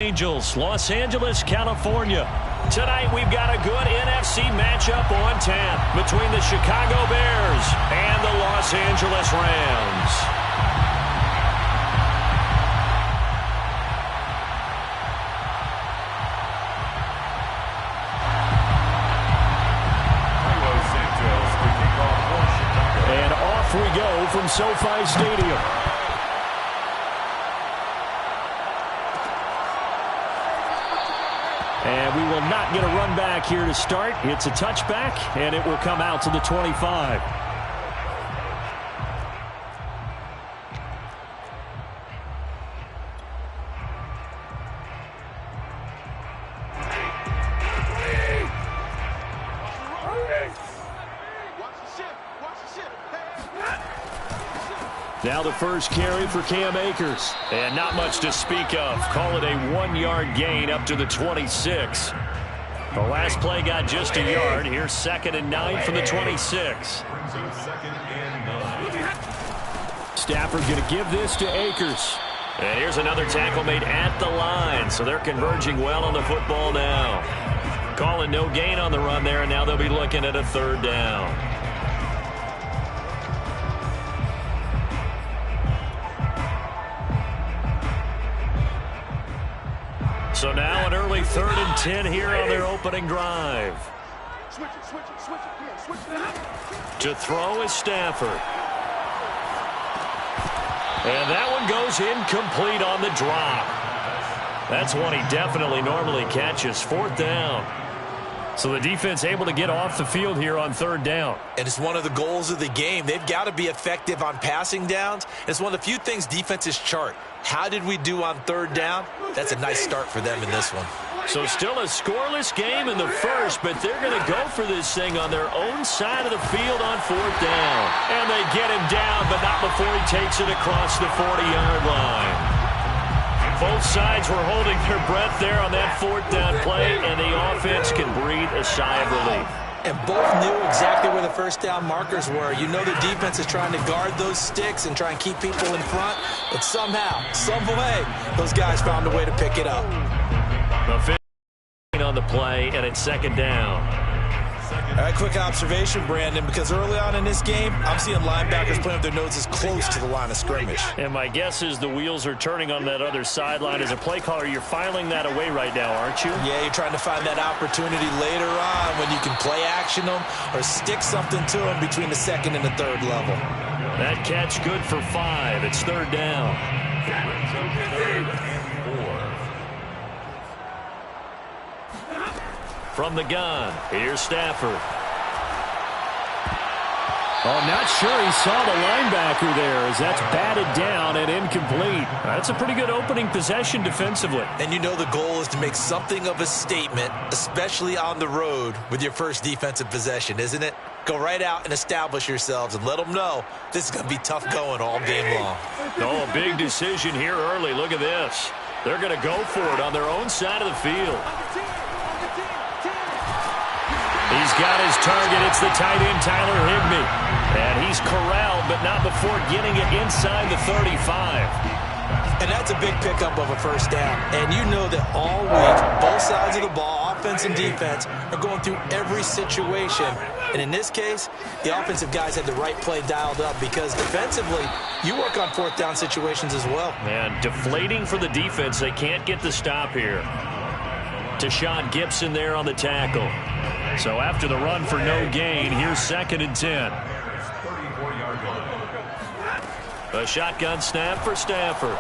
Angels, Los Angeles, California. Tonight we've got a good NFC matchup on tap between the Chicago Bears and the Los Angeles Rams. And off we go from SoFi Stadium. And we will not get a run back here to start. It's a touchback, and it will come out to the 25. Now the first carry for Cam Akers. And not much to speak of. Call it a 1-yard gain up to the 26. The last play got just a yard. Here's 2nd and 9 from the 26. Stafford going to give this to Akers. And here's another tackle made at the line. So they're converging well on the football now. Calling no gain on the run there, and now they'll be looking at a 3rd down. So now an early 3rd and 10 here on their opening drive. To throw is Stafford. And that one goes incomplete on the drop. That's one he definitely normally catches. 4th down. So the defense able to get off the field here on 3rd down. And it's one of the goals of the game. They've got to be effective on passing downs. It's one of the few things defenses chart. How did we do on 3rd down? That's a nice start for them in this one. So still a scoreless game in the first, but they're going to go for this thing on their own side of the field on 4th down. And they get him down, but not before he takes it across the 40-yard line. Both sides were holding their breath there on that 4th down play, and the offense can breathe a sigh of relief. And both knew exactly where the 1st down markers were. You know the defense is trying to guard those sticks and try and keep people in front, but somehow, some way, those guys found a way to pick it up. On the play, and it's 2nd down. All right, quick observation, Brandon, because early on in this game, I'm seeing linebackers playing with their noses close to the line of scrimmage. And my guess is the wheels are turning on that other sideline. As a play caller, you're filing that away right now, aren't you? Yeah, you're trying to find that opportunity later on when you can play action them or stick something to them between the 2nd and the 3rd level. That catch good for 5. It's 3rd down. From the gun, here's Stafford. Oh, not sure he saw the linebacker there as that's batted down and incomplete. That's a pretty good opening possession defensively. And you know the goal is to make something of a statement, especially on the road with your first defensive possession, isn't it? Go right out and establish yourselves and let them know this is going to be tough going all game long. Oh, a big decision here early. Look at this. They're going to go for it on their own side of the field. He's got his target. It's the tight end, Tyler Higbee. And he's corralled, but not before getting it inside the 35. And that's a big pickup of a 1st down. And you know that all week, both sides of the ball, offense and defense, are going through every situation. And in this case, the offensive guys had the right play dialed up because defensively, you work on 4th down situations as well. Man, deflating for the defense. They can't get the stop here. Tashawn Gibson there on the tackle. So after the run for no gain, here's 2nd and 10. A shotgun snap for Stafford.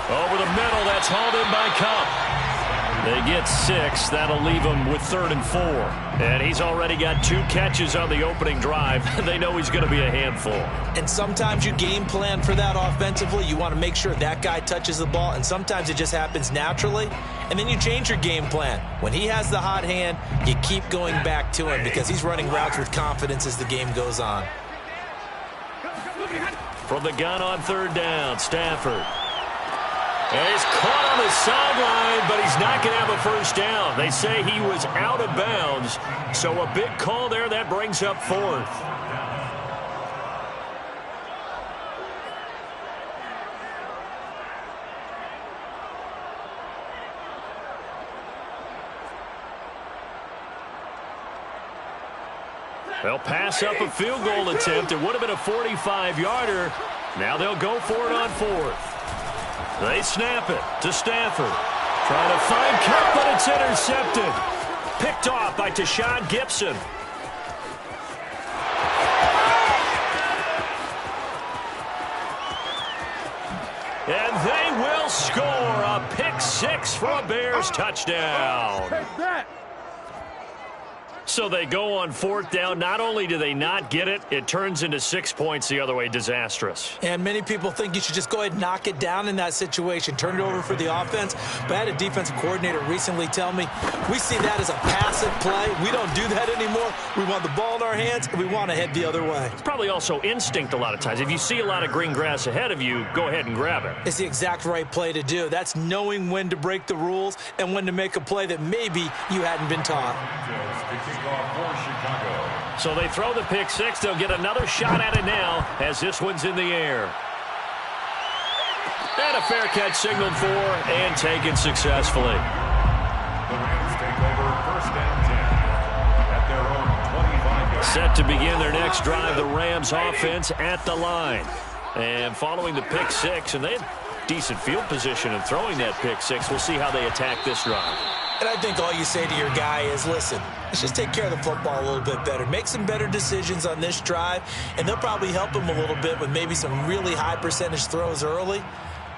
Over the middle, that's hauled in by Kupp. They get 6. That'll leave him with 3rd and 4. And he's already got 2 catches on the opening drive. They know he's going to be a handful. And sometimes you game plan for that offensively. You want to make sure that guy touches the ball. And sometimes it just happens naturally. And then you change your game plan. When he has the hot hand, you keep going back to him because he's running routes with confidence as the game goes on. From the gun on 3rd down, Stafford. And he's caught on the sideline, but he's not going to have a 1st down. They say he was out of bounds, so a big call there. That brings up 4th. They'll pass up a field goal attempt. It would have been a 45-yarder. Now they'll go for it on fourth. They snap it to Stafford. Trying to find Kupp, but it's intercepted. Picked off by Tashawn Gibson. And they will score a pick-6 for a Bears touchdown. So they go on fourth down. Not only do they not get it, it turns into 6 points the other way. Disastrous. And many people think you should just go ahead and knock it down in that situation. Turn it over for the offense. But I had a defensive coordinator recently tell me, we see that as a passive play. We don't do that anymore. We want the ball in our hands, and we want to head the other way. It's probably also instinct a lot of times. If you see a lot of green grass ahead of you, go ahead and grab it. It's the exact right play to do. That's knowing when to break the rules and when to make a play that maybe you hadn't been taught. So they throw the pick-6. They'll get another shot at it now as this one's in the air. And a fair catch signaled for and taken successfully. The Rams take over first and 10 at their own 25. Set to begin their next drive, the Rams offense at the line. And following the pick-6, and they had decent field position in throwing that pick-6. We'll see how they attack this drive. And I think all you say to your guy is, listen, let's just take care of the football a little bit better. Make some better decisions on this drive, and they'll probably help him a little bit with maybe some really high percentage throws early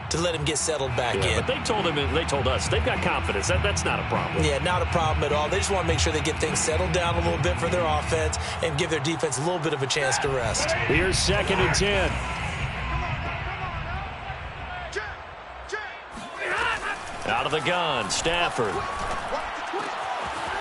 to let him get settled back in. But they told him, and they told us, they've got confidence. That's not a problem. Yeah, not a problem at all. They just want to make sure they get things settled down a little bit for their offense and give their defense a little bit of a chance to rest. Here's 2nd and 10. Out of the gun, Stafford.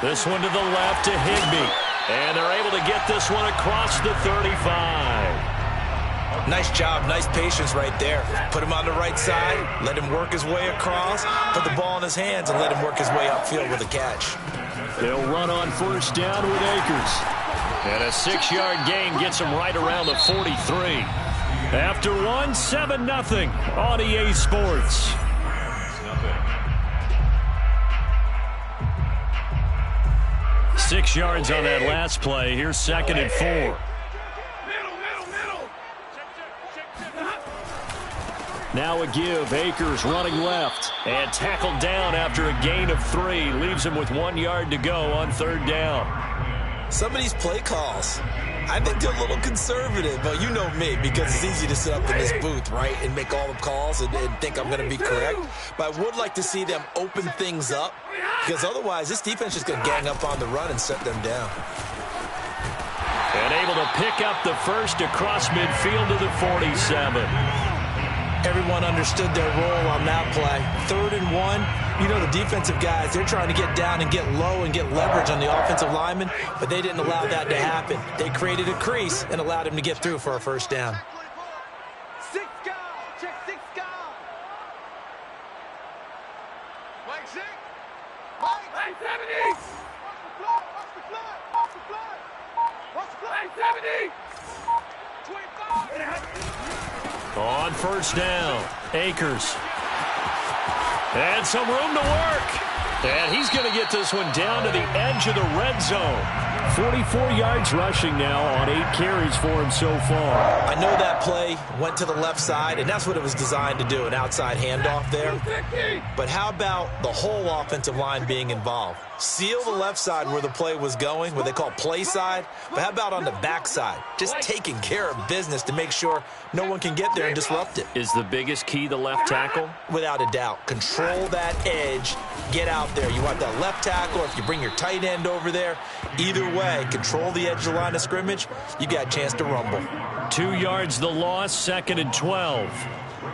This one to the left to Higbee. And they're able to get this one across the 35. Nice job, nice patience right there. Put him on the right side, let him work his way across, put the ball in his hands, and let him work his way upfield with a catch. They'll run on first down with Akers. And a 6-yard gain gets him right around the 43. After one, 7-0 on EA Sports. 6 yards on that last play. Here's 2nd and 4. Now a give. Akers running left. And tackled down after a gain of 3. Leaves him with 1 yard to go on 3rd down. Some of these play calls, I think they're a little conservative, but you know me, because it's easy to sit up in this booth, right, and make all the calls and think I'm going to be correct. But I would like to see them open things up, because otherwise this defense is going to gang up on the run and set them down. And able to pick up the first across midfield to the 47. Everyone understood their role on that play. 3rd and 1. You know the defensive guys, they're trying to get down and get low and get leverage on the offensive lineman, but they didn't allow that to happen. They created a crease and allowed him to get through for a first down. 6 guard, check 6 guard. Mike 6. Mike 70. Watch the fly. Watch the fly. 70. 25. On first down, Akers. And some room to work. And he's going to get this one down to the edge of the red zone. 44 yards rushing now on 8 carries for him so far. I know that play went to the left side, and that's what it was designed to do, an outside handoff there. But how about the whole offensive line being involved? Seal the left side where the play was going, what they call play side. But how about on the back side? Just taking care of business to make sure no one can get there and disrupt it. Is the biggest key the left tackle? Without a doubt. Control that edge. Get out there. You want that left tackle, if you bring your tight end over there, either way, control the edge of the line of scrimmage, you got a chance to rumble. 2 yards the loss, 2nd and 12.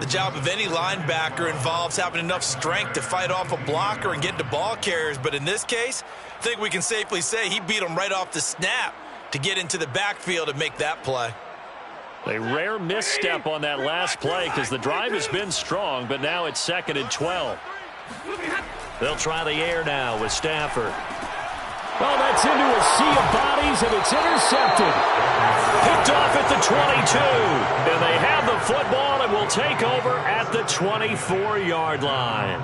The job of any linebacker involves having enough strength to fight off a blocker and get to ball carriers. But in this case, I think we can safely say he beat him right off the snap to get into the backfield and make that play. A rare misstep on that last play because the drive has been strong, but now it's 2nd and 12. They'll try the air now with Stafford. Well, that's into a sea of bodies, and it's intercepted. Picked off at the 22. And they have the football and will take over at the 24-yard line.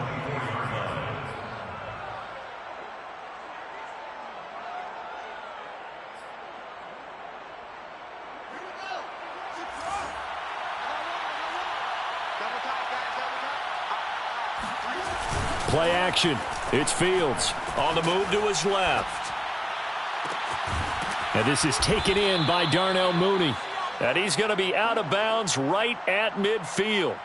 Play action. It's Fields on the move to his left. And this is taken in by Darnell Mooney. And he's going to be out of bounds right at midfield.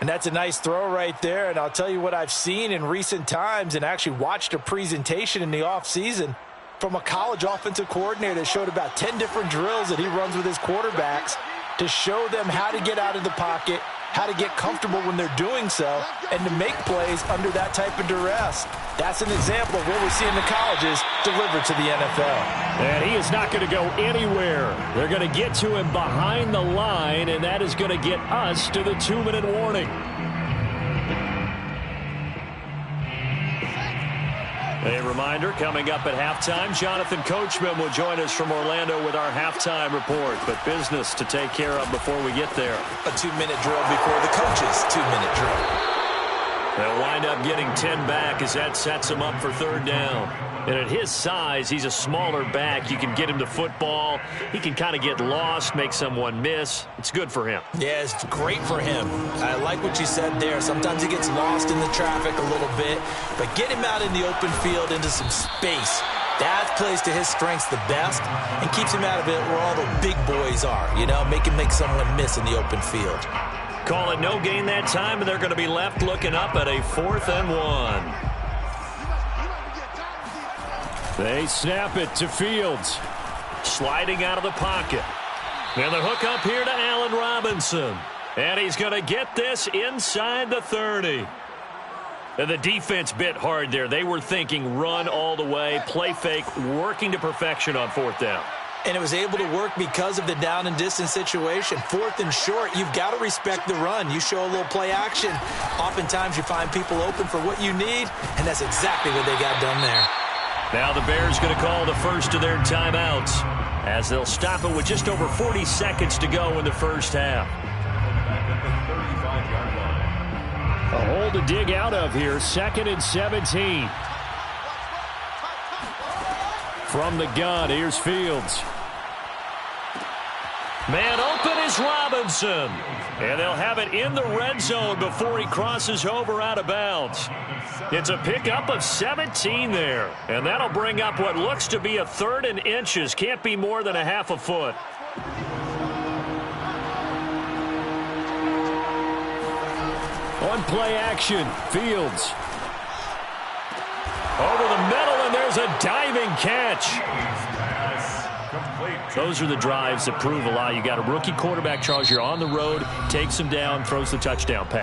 And that's a nice throw right there. And I'll tell you what I've seen in recent times and actually watched a presentation in the offseason from a college offensive coordinator that showed about 10 different drills that he runs with his quarterbacks to show them how to get out of the pocket, how to get comfortable when they're doing so, and to make plays under that type of duress. That's an example of what we're seeing the colleges deliver to the NFL. And he is not going to go anywhere. They're going to get to him behind the line, and that is going to get us to the 2-minute warning. A reminder, coming up at halftime, Jonathan Coachman will join us from Orlando with our halftime report. But business to take care of before we get there. A 2-minute drill before the coach's 2-minute drill. They'll wind up getting 10 back as that sets him up for third down. And at his size, he's a smaller back. You can get him to football. He can kind of get lost, make someone miss. It's good for him. Yeah, it's great for him. I like what you said there. Sometimes he gets lost in the traffic a little bit. But get him out in the open field into some space. That plays to his strengths the best and keeps him out of it where all the big boys are. You know, make someone miss in the open field. Call it no gain that time, and they're going to be left looking up at a 4th and 1. They snap it to Fields. Sliding out of the pocket. And the hook up here to Allen Robinson. And he's going to get this inside the 30. And the defense bit hard there. They were thinking run all the way, play fake, working to perfection on 4th down. And it was able to work because of the down and distance situation. 4th and short, you've got to respect the run. You show a little play action. Oftentimes you find people open for what you need, and that's exactly what they got done there. Now the Bears going to call the first of their timeouts as they'll stop it with just over 40 seconds to go in the first half. A hole to dig out of here, 2nd and 17. From the gun, here's Fields. Man open is Robinson. And they'll have it in the red zone before he crosses over out of bounds. It's a pickup of 17 there. And that'll bring up what looks to be a 3rd and inches. Can't be more than a half a foot. On play action, Fields. Over the middle, and there's a diving catch. Those are the drives that prove a lot. You got a rookie quarterback, Charles. You're on the road, takes him down, throws the touchdown pass.